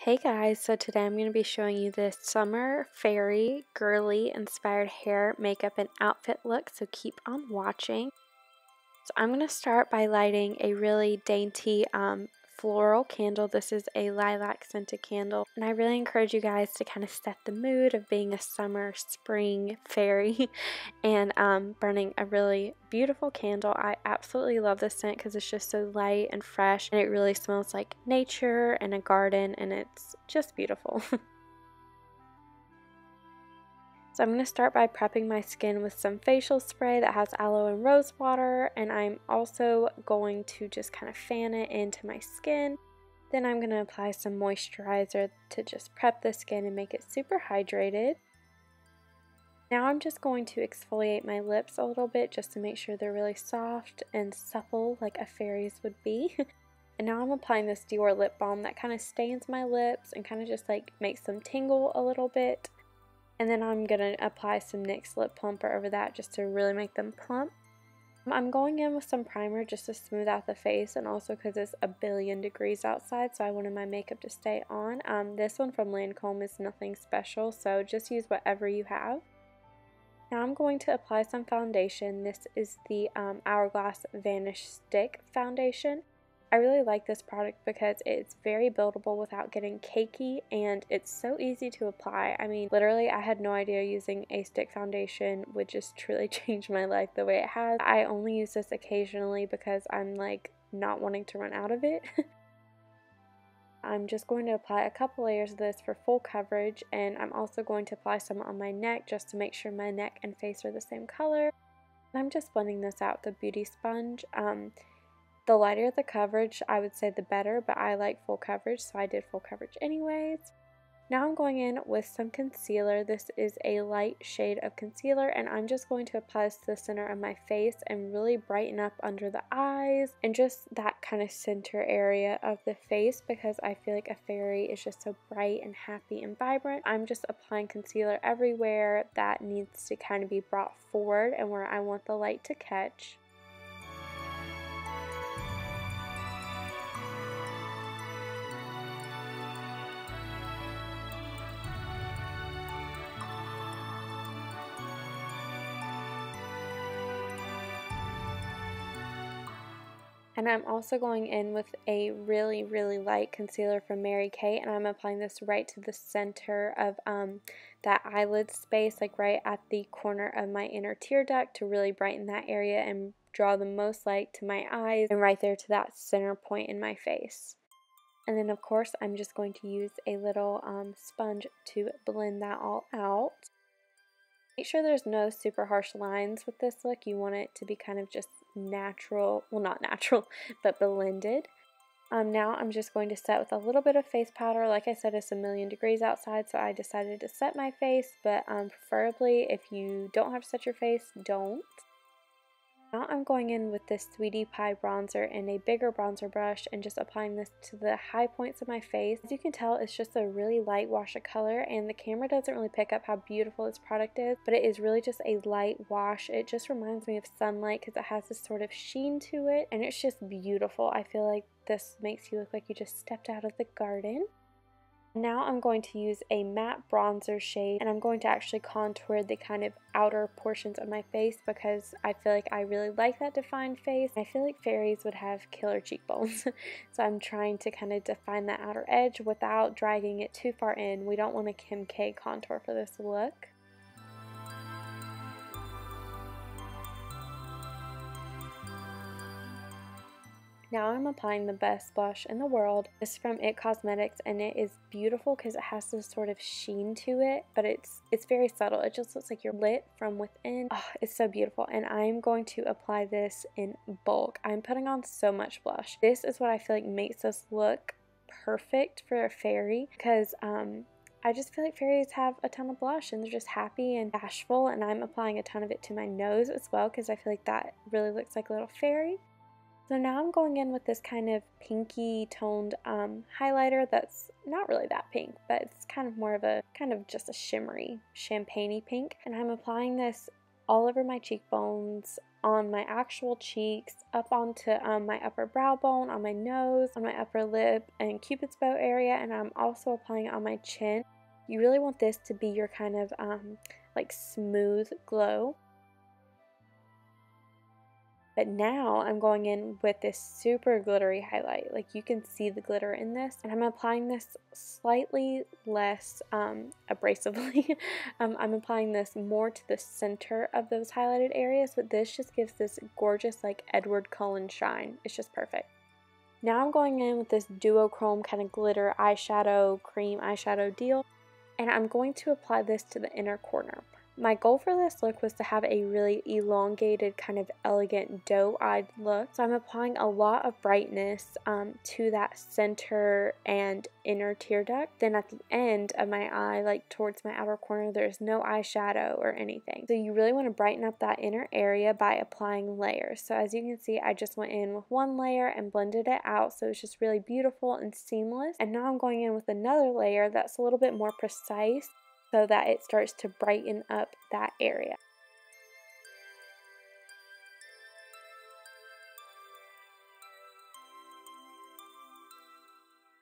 Hey guys, so today I'm going to be showing you this summer fairy girly inspired hair, makeup, and outfit look, so keep on watching. So I'm going to start by lighting a really dainty floral candle. This is a lilac scented candle, and I really encourage you guys to kind of set the mood of being a summer spring fairy and burning a really beautiful candle. I absolutely love this scent because it's just so light and fresh, and it really smells like nature and a garden, and it's just beautiful. So I'm going to start by prepping my skin with some facial spray that has aloe and rose water, and I'm also going to just kind of fan it into my skin. Then I'm going to apply some moisturizer to just prep the skin and make it super hydrated. Now I'm just going to exfoliate my lips a little bit just to make sure they're really soft and supple like a fairy's would be. And now I'm applying this Dior lip balm that kind of stains my lips and kind of just like makes them tingle a little bit. And then I'm going to apply some NYX Lip Plumper over that just to really make them plump. I'm going in with some primer just to smooth out the face, and also because it's a billion degrees outside, so I wanted my makeup to stay on. This one from Lancome is nothing special, so just use whatever you have. Now I'm going to apply some foundation. This is the Hourglass Vanish Stick Foundation. I really like this product because it's very buildable without getting cakey, and it's so easy to apply. I mean, literally, I had no idea using a stick foundation would just truly change my life the way it has. I only use this occasionally because I'm like not wanting to run out of it. I'm just going to apply a couple layers of this for full coverage, and I'm also going to apply some on my neck just to make sure my neck and face are the same color. And I'm just blending this out with a beauty sponge. The lighter the coverage, I would say the better, but I like full coverage, so I did full coverage anyways. Now I'm going in with some concealer. This is a light shade of concealer, and I'm just going to apply this to the center of my face and really brighten up under the eyes and just that kind of center area of the face, because I feel like a fairy is just so bright and happy and vibrant. I'm just applying concealer everywhere that needs to kind of be brought forward and where I want the light to catch. And I'm also going in with a really, really light concealer from Mary Kay, and I'm applying this right to the center of that eyelid space, like right at the corner of my inner tear duct, to really brighten that area and draw the most light to my eyes, and right there to that center point in my face. And then of course I'm just going to use a little sponge to blend that all out. Make sure there's no super harsh lines with this look. You want it to be kind of just natural, well, not natural, but blended. Now I'm just going to set with a little bit of face powder. Like I said, it's a million degrees outside, so I decided to set my face, but preferably if you don't have to set your face, don't. Now I'm going in with this Sweetie Pie bronzer and a bigger bronzer brush and just applying this to the high points of my face. As you can tell, it's just a really light wash of color, and the camera doesn't really pick up how beautiful this product is, but it is really just a light wash. It just reminds me of sunlight because it has this sort of sheen to it, and it's just beautiful. I feel like this makes you look like you just stepped out of the garden. Now I'm going to use a matte bronzer shade, and I'm going to actually contour the kind of outer portions of my face because I feel like I really like that defined face. I feel like fairies would have killer cheekbones, so I'm trying to kind of define that outer edge without dragging it too far in. We don't want a Kim K contour for this look. Now I'm applying the best blush in the world. It's from IT Cosmetics, and it is beautiful because it has this sort of sheen to it, but it's very subtle. It just looks like you're lit from within. Oh, it's so beautiful, and I'm going to apply this in bulk. I'm putting on so much blush. This is what I feel like makes this look perfect for a fairy, because I just feel like fairies have a ton of blush and they're just happy and bashful, and I'm applying a ton of it to my nose as well because I feel like that really looks like a little fairy. So now I'm going in with this kind of pinky toned highlighter that's not really that pink, but it's kind of more of a, kind of just a shimmery, champagne-y pink. And I'm applying this all over my cheekbones, on my actual cheeks, up onto my upper brow bone, on my nose, on my upper lip, and Cupid's bow area, and I'm also applying it on my chin. You really want this to be your kind of like smooth glow. But now I'm going in with this super glittery highlight. Like, you can see the glitter in this. And I'm applying this slightly less abrasively. I'm applying this more to the center of those highlighted areas. But this just gives this gorgeous like Edward Cullen shine. It's just perfect. Now I'm going in with this duochrome kind of glitter eyeshadow, cream eyeshadow deal. And I'm going to apply this to the inner corner. My goal for this look was to have a really elongated, kind of elegant doe-eyed look. So I'm applying a lot of brightness to that center and inner tear duct. Then at the end of my eye, like towards my outer corner, there's no eyeshadow or anything. So you really want to brighten up that inner area by applying layers. So as you can see, I just went in with one layer and blended it out. So it's just really beautiful and seamless. And now I'm going in with another layer that's a little bit more precise, so that it starts to brighten up that area.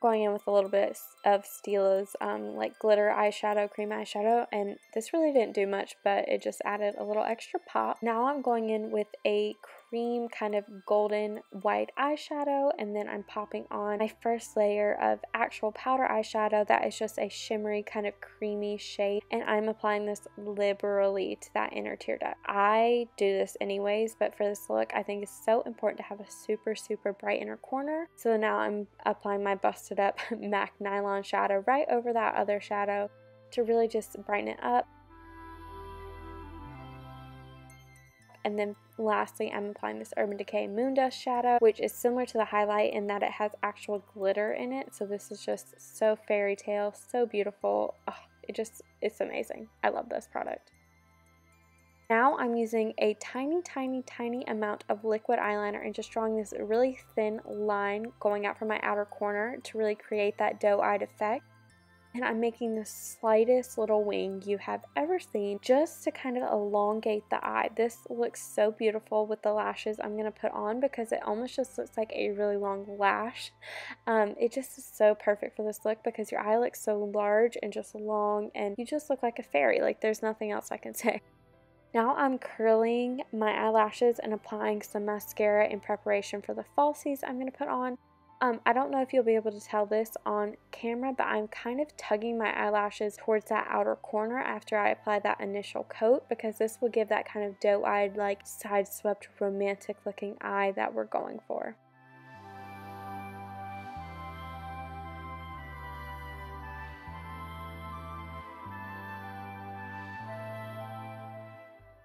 Going in with a little bit of Stila's like glitter eyeshadow, cream eyeshadow, and this really didn't do much, but it just added a little extra pop. Now I'm going in with a cream kind of golden white eyeshadow, and then I'm popping on my first layer of actual powder eyeshadow that is just a shimmery kind of creamy shade, and I'm applying this liberally to that inner tear duct. I do this anyways, but for this look I think it's so important to have a super bright inner corner. So now I'm applying my busted up MAC nylon shadow right over that other shadow to really just brighten it up. And then lastly, I'm applying this Urban Decay Moondust shadow, which is similar to the highlight in that it has actual glitter in it. So this is just so fairy tale, so beautiful. Oh, it's amazing. I love this product. Now I'm using a tiny amount of liquid eyeliner and just drawing this really thin line going out from my outer corner to really create that doe-eyed effect. And I'm making the slightest little wing you have ever seen just to kind of elongate the eye. This looks so beautiful with the lashes I'm going to put on because it almost just looks like a really long lash. It just is so perfect for this look because your eye looks so large and just long, and you just look like a fairy. Like, there's nothing else I can say. Now I'm curling my eyelashes and applying some mascara in preparation for the falsies I'm going to put on. I don't know if you'll be able to tell this on camera, but I'm kind of tugging my eyelashes towards that outer corner after I apply that initial coat, because this will give that kind of doe-eyed, like side-swept, romantic looking eye that we're going for.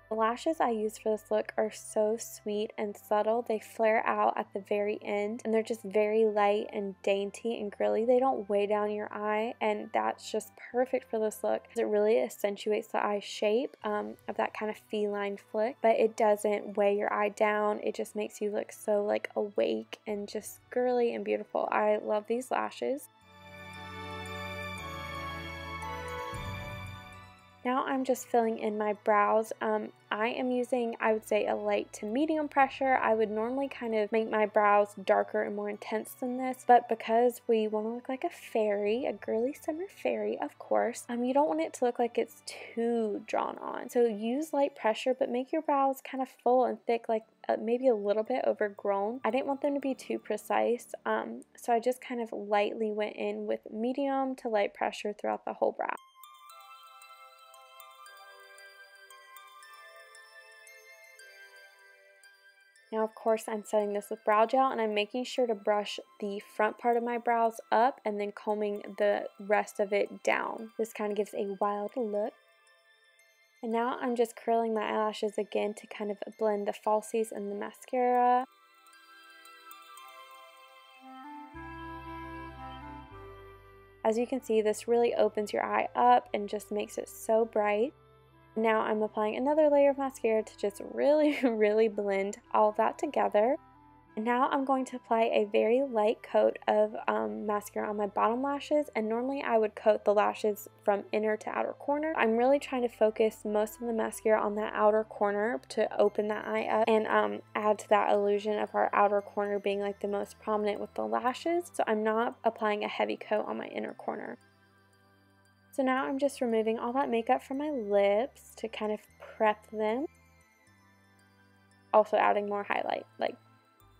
The lashes I use for this look are so sweet and subtle. They flare out at the very end, and they're just very light and dainty and girly. They don't weigh down your eye, and that's just perfect for this look because it really accentuates the eye shape of that kind of feline flick, but it doesn't weigh your eye down. It just makes you look so like awake and just girly and beautiful. I love these lashes. Now I'm just filling in my brows. I am using, I would say, a light to medium pressure. I would normally kind of make my brows darker and more intense than this, but because we want to look like a fairy, a girly summer fairy, of course, you don't want it to look like it's too drawn on. So use light pressure, but make your brows kind of full and thick, like maybe a little bit overgrown. I didn't want them to be too precise, so I just kind of lightly went in with medium to light pressure throughout the whole brow. Now, of course, I'm setting this with brow gel, and I'm making sure to brush the front part of my brows up and then combing the rest of it down. This kind of gives a wild look. And now I'm just curling my eyelashes again to kind of blend the falsies and the mascara. As you can see, this really opens your eye up and just makes it so bright. Now I'm applying another layer of mascara to just really blend all of that together. Now I'm going to apply a very light coat of mascara on my bottom lashes, and normally I would coat the lashes from inner to outer corner. I'm really trying to focus most of the mascara on that outer corner to open that eye up and add to that illusion of our outer corner being like the most prominent with the lashes. So I'm not applying a heavy coat on my inner corner. So now I'm just removing all that makeup from my lips to kind of prep them. Also adding more highlight, like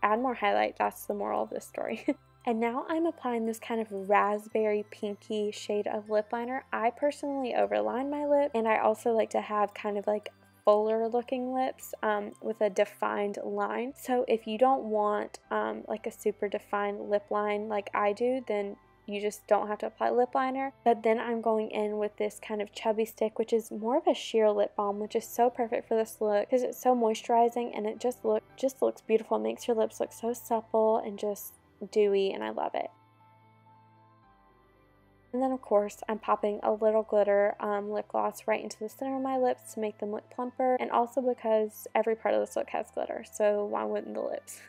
add more highlight, that's the moral of this story. And now I'm applying this kind of raspberry pinky shade of lip liner. I personally overline my lip, and I also like to have kind of like fuller looking lips with a defined line. So if you don't want like a super defined lip line like I do, then you just don't have to apply lip liner. But then I'm going in with this kind of chubby stick, which is more of a sheer lip balm, which is so perfect for this look because it's so moisturizing and it just looks beautiful. It makes your lips look so supple and just dewy, and I love it. And then of course I'm popping a little glitter lip gloss right into the center of my lips to make them look plumper, and also because every part of this look has glitter, so why wouldn't the lips?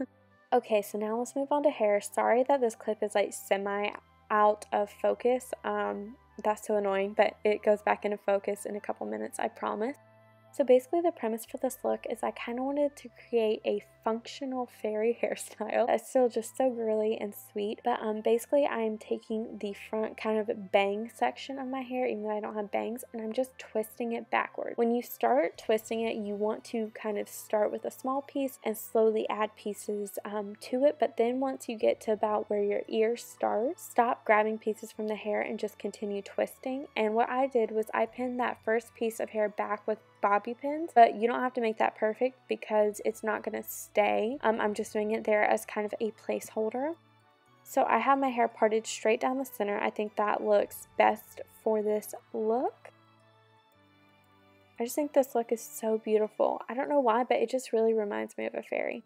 Okay, so now let's move on to hair. Sorry that this clip is like semi out of focus. That's so annoying, but it goes back into focus in a couple minutes, I promise. So basically the premise for this look is I kind of wanted to create a functional fairy hairstyle that's still just so girly and sweet, but basically I'm taking the front kind of bang section of my hair, even though I don't have bangs, and I'm just twisting it backward. When you start twisting it, you want to kind of start with a small piece and slowly add pieces to it, but then once you get to about where your ear starts, stop grabbing pieces from the hair and just continue twisting. And what I did was I pinned that first piece of hair back with bobby pins, but you don't have to make that perfect because it's not going to stay. I'm just doing it there as kind of a placeholder. So I have my hair parted straight down the center. I think that looks best for this look. I just think this look is so beautiful. I don't know why, but it just really reminds me of a fairy.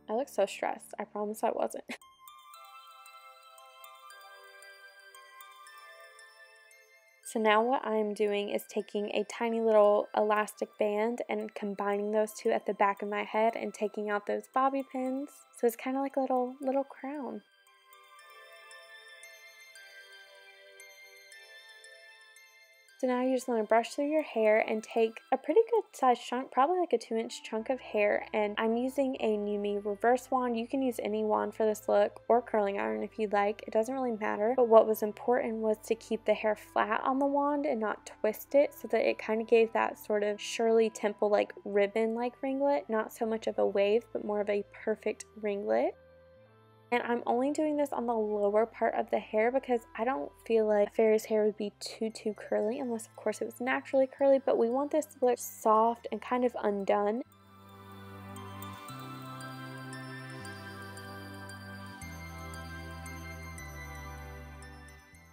I look so stressed. I promise I wasn't. So now what I'm doing is taking a tiny little elastic band and combining those two at the back of my head and taking out those bobby pins. So it's kind of like a little crown. So now you just want to brush through your hair and take a pretty good sized chunk, probably like a 2-inch chunk of hair, and I'm using a New Me reverse wand. You can use any wand for this look, or curling iron if you'd like, it doesn't really matter. But what was important was to keep the hair flat on the wand and not twist it, so that it kind of gave that sort of Shirley Temple like ribbon like ringlet, not so much of a wave but more of a perfect ringlet. And I'm only doing this on the lower part of the hair because I don't feel like Fairy's hair would be too curly, unless of course it was naturally curly, but we want this to look soft and kind of undone.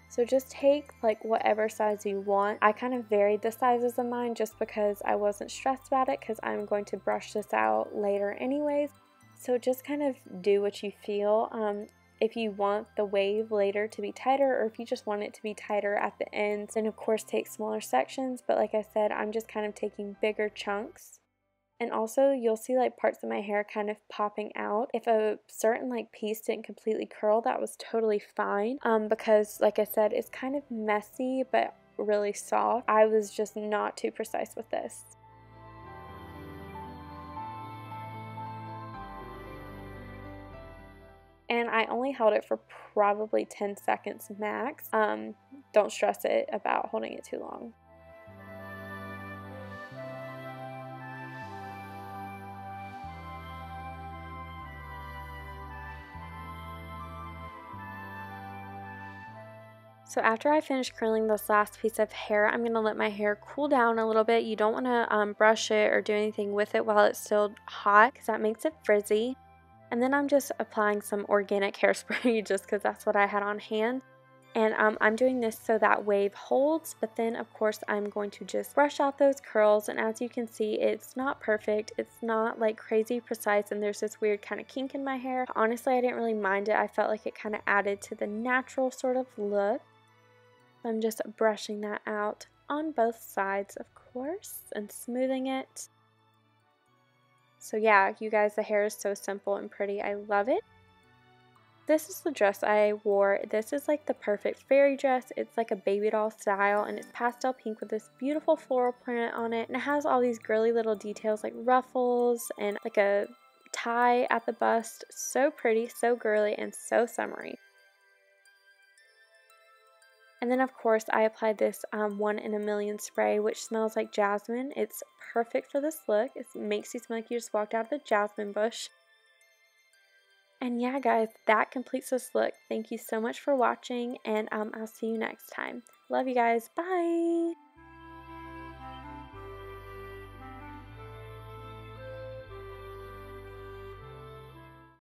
So just take like whatever size you want. I kind of varied the sizes of mine just because I wasn't stressed about it, because I'm going to brush this out later anyways. So just kind of do what you feel. If you want the wave later to be tighter, or if you just want it to be tighter at the ends, then of course take smaller sections. But like I said, I'm just kind of taking bigger chunks. And also you'll see like parts of my hair kind of popping out. If a certain like piece didn't completely curl, that was totally fine. Because like I said, it's kind of messy but really soft. I was just not too precise with this. And I only held it for probably 10 seconds max. Don't stress it about holding it too long. So after I finish curling this last piece of hair, I'm going to let my hair cool down a little bit. You don't want to brush it or do anything with it while it's still hot, because that makes it frizzy. And then I'm just applying some organic hairspray just because that's what I had on hand. And I'm doing this so that wave holds, but then of course I'm going to just brush out those curls. And as you can see, it's not perfect. It's not like crazy precise, and there's this weird kind of kink in my hair. Honestly, I didn't really mind it. I felt like it kind of added to the natural sort of look. I'm just brushing that out on both sides, of course, and smoothing it. So yeah, you guys, the hair is so simple and pretty. I love it. This is the dress I wore. This is like the perfect fairy dress. It's like a baby doll style, and it's pastel pink with this beautiful floral print on it. And it has all these girly little details like ruffles and like a tie at the bust. So pretty, so girly, and so summery. And then of course I applied this 1 in a Million spray, which smells like jasmine. It's perfect for this look. It makes you smell like you just walked out of the jasmine bush. And yeah, guys, that completes this look. Thank you so much for watching, and I'll see you next time. Love you guys. Bye!